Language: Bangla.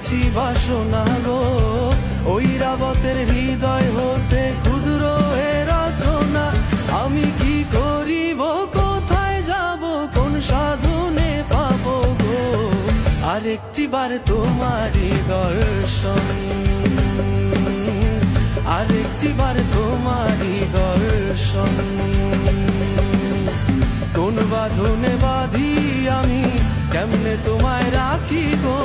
পেয়েছি বাসনা গো, ঐরাবতের হৃদয় হতে ক্ষুদ্র এ রচনা। আমি কি করিব, কোথায় যাব, কোন সাধনে পাবো গো, আরেকটি বার তোমারই দর্শন, আরেকটি বার তোমারই দর্শন। কোন বাঁধনে বাঁধি আমি, কেমনে তোমায় রাখি গো,